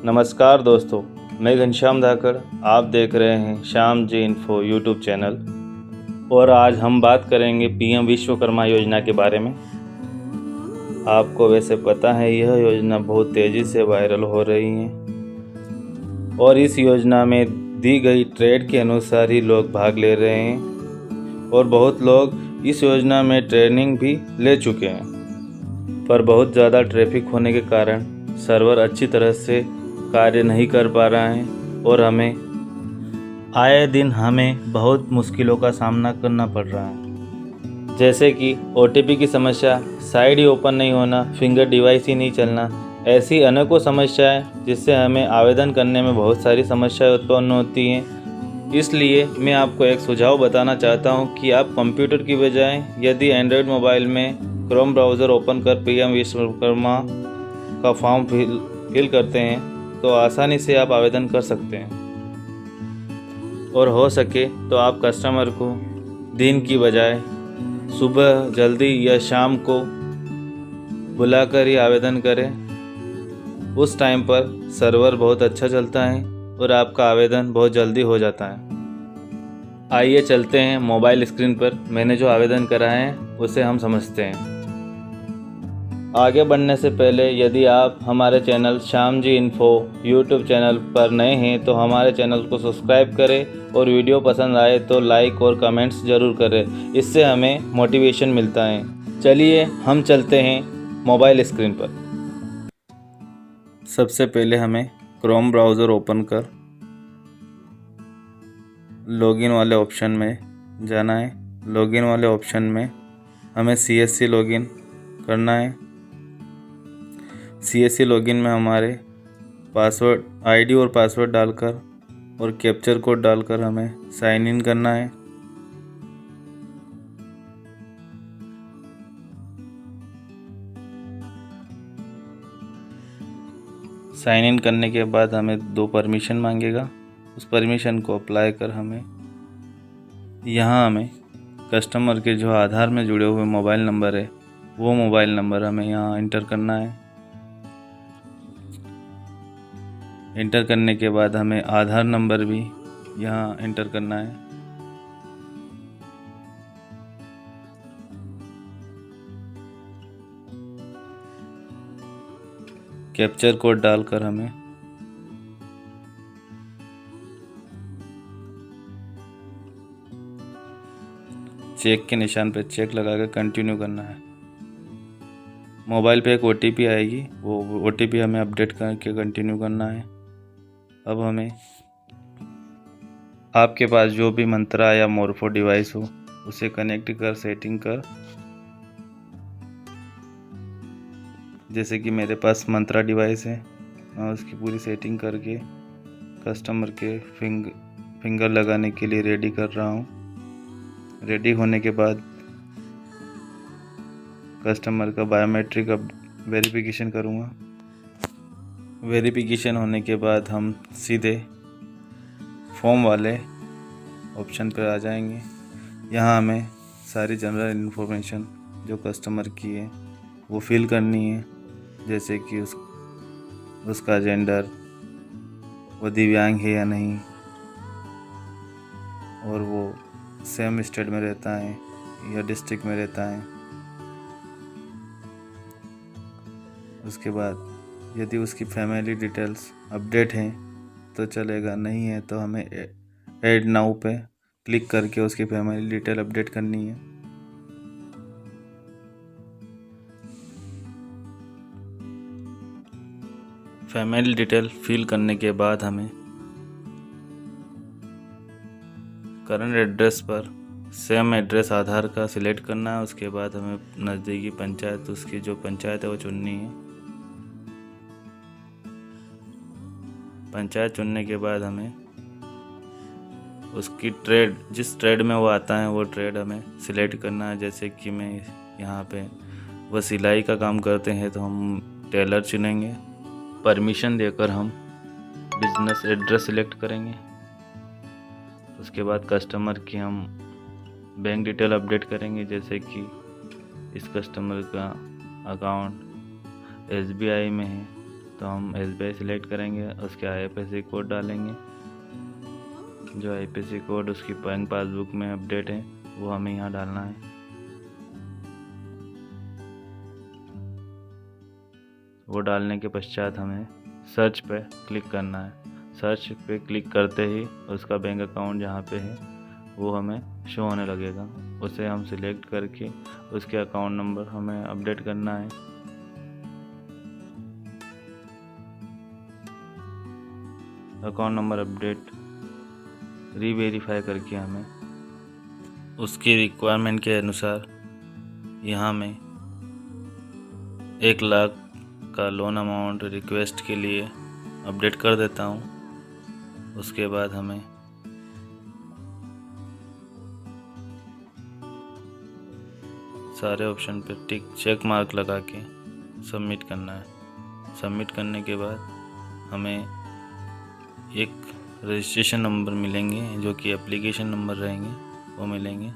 नमस्कार दोस्तों, मैं घनश्याम धाकड़। आप देख रहे हैं Shyam ji info YouTube channel और आज हम बात करेंगे पीएम विश्वकर्मा योजना के बारे में। आपको वैसे पता है यह योजना बहुत तेज़ी से वायरल हो रही है और इस योजना में दी गई ट्रेड के अनुसार ही लोग भाग ले रहे हैं और बहुत लोग इस योजना में ट्रेनिंग भी ले चुके हैं, पर बहुत ज़्यादा ट्रैफिक होने के कारण सर्वर अच्छी तरह से कार्य नहीं कर पा रहा है और आए दिन हमें बहुत मुश्किलों का सामना करना पड़ रहा है, जैसे कि OTP की समस्या, साइड ही ओपन नहीं होना, फिंगर डिवाइस ही नहीं चलना। ऐसी अनेकों समस्याएं जिससे हमें आवेदन करने में बहुत सारी समस्याएं उत्पन्न होती हैं। इसलिए मैं आपको एक सुझाव बताना चाहता हूं कि आप कंप्यूटर की बजाय यदि एंड्रॉयड मोबाइल में क्रोम ब्राउज़र ओपन कर पीएम विश्वकर्मा का फॉर्म फिल करते हैं तो आसानी से आप आवेदन कर सकते हैं और हो सके तो आप कस्टमर को दिन की बजाय सुबह जल्दी या शाम को बुलाकर ही आवेदन करें। उस टाइम पर सर्वर बहुत अच्छा चलता है और आपका आवेदन बहुत जल्दी हो जाता है। आइए चलते हैं मोबाइल स्क्रीन पर मैंने जो आवेदन करा है उसे हम समझते हैं। आगे बढ़ने से पहले यदि आप हमारे channel Shyam ji info YouTube channel पर नए हैं तो हमारे चैनल को सब्सक्राइब करें और वीडियो पसंद आए तो लाइक और कमेंट्स ज़रूर करें, इससे हमें मोटिवेशन मिलता है। चलिए हम चलते हैं मोबाइल स्क्रीन पर। सबसे पहले हमें क्रोम ब्राउज़र ओपन कर लॉगिन वाले ऑप्शन में जाना है। लॉगिन वाले ऑप्शन में हमें CSC लॉगिन करना है। CSC लॉगिन में हमारे पासवर्ड ID और पासवर्ड डालकर और कैप्चर कोड डालकर हमें साइन इन करना है। साइन इन करने के बाद हमें 2 परमिशन मांगेगा। उस परमिशन को अप्लाई कर हमें कस्टमर के जो आधार में जुड़े हुए मोबाइल नंबर है वो मोबाइल नंबर हमें यहाँ इंटर करना है। इंटर करने के बाद हमें आधार नंबर भी यहाँ इंटर करना है। कैप्चर कोड डालकर हमें चेक के निशान पर चेक लगाकर कंटिन्यू करना है। मोबाइल पे एक OTP आएगी, वो OTP हमें अपडेट करके कंटिन्यू करना है। अब हमें आपके पास जो भी मंत्रा या मोरफो डिवाइस हो उसे कनेक्ट कर सेटिंग कर, जैसे कि मेरे पास मंत्रा डिवाइस है, मैं उसकी पूरी सेटिंग करके कस्टमर के फिंगर लगाने के लिए रेडी कर रहा हूँ। रेडी होने के बाद कस्टमर का बायोमेट्रिक वेरिफिकेशन करूँगा। वेरिफिकेशन होने के बाद हम सीधे फॉर्म वाले ऑप्शन पर आ जाएंगे। यहाँ हमें सारी जनरल इन्फॉर्मेशन जो कस्टमर की है वो फिल करनी है, जैसे कि उसका जेंडर, वो दिव्यांग है या नहीं, और वो सेम स्टेट में रहता है या डिस्ट्रिक्ट में रहता है। उसके बाद यदि उसकी फैमिली डिटेल्स अपडेट हैं तो चलेगा, नहीं है तो हमें ऐड नाउ पे क्लिक करके उसकी फैमिली डिटेल अपडेट करनी है। फैमिली डिटेल फिल करने के बाद हमें करंट एड्रेस पर सेम एड्रेस आधार का सिलेक्ट करना है। उसके बाद हमें नज़दीकी पंचायत, उसकी जो पंचायत है वो चुननी है। पंचायत चुनने के बाद हमें उसकी ट्रेड, जिस ट्रेड में वो आता है वो ट्रेड हमें सिलेक्ट करना है। जैसे कि मैं यहाँ पे वो सिलाई का काम करते हैं तो हम टेलर चुनेंगे। परमिशन देकर हम बिजनेस एड्रेस सिलेक्ट करेंगे। उसके बाद कस्टमर की हम बैंक डिटेल अपडेट करेंगे, जैसे कि इस कस्टमर का अकाउंट SBI में है तो तो हम SBI सिलेक्ट करेंगे, उसके IFSC कोड डालेंगे। जो IFSC कोड उसकी बैंक पासबुक में अपडेट है वो हमें यहाँ डालना है। वो डालने के पश्चात हमें सर्च पे क्लिक करना है। सर्च पे क्लिक करते ही उसका बैंक अकाउंट जहाँ पे है वो हमें शो होने लगेगा। उसे हम सिलेक्ट करके उसके अकाउंट नंबर हमें अपडेट करना है। अकाउंट नंबर अपडेट रीवेरीफाई करके हमें उसकी रिक्वायरमेंट के अनुसार यहाँ में 1 लाख का लोन अमाउंट रिक्वेस्ट के लिए अपडेट कर देता हूँ। उसके बाद हमें सारे ऑप्शन पर चेक मार्क लगा के सबमिट करना है। सबमिट करने के बाद हमें एक रजिस्ट्रेशन नंबर मिलेंगे जो कि एप्लीकेशन नंबर रहेंगे वो मिलेंगे।